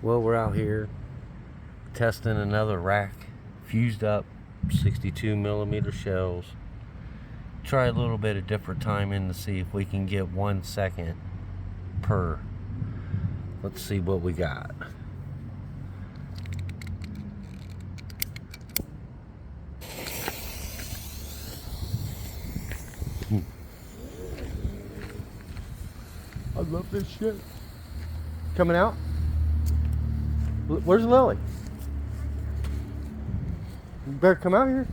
Well, we're out here testing another rack, fused up 62 millimeter shells. Try a little bit of different timing to see if we can get 1 second per. Let's see what we got. I love this shit. Coming out? Where's Lily? You better come out here.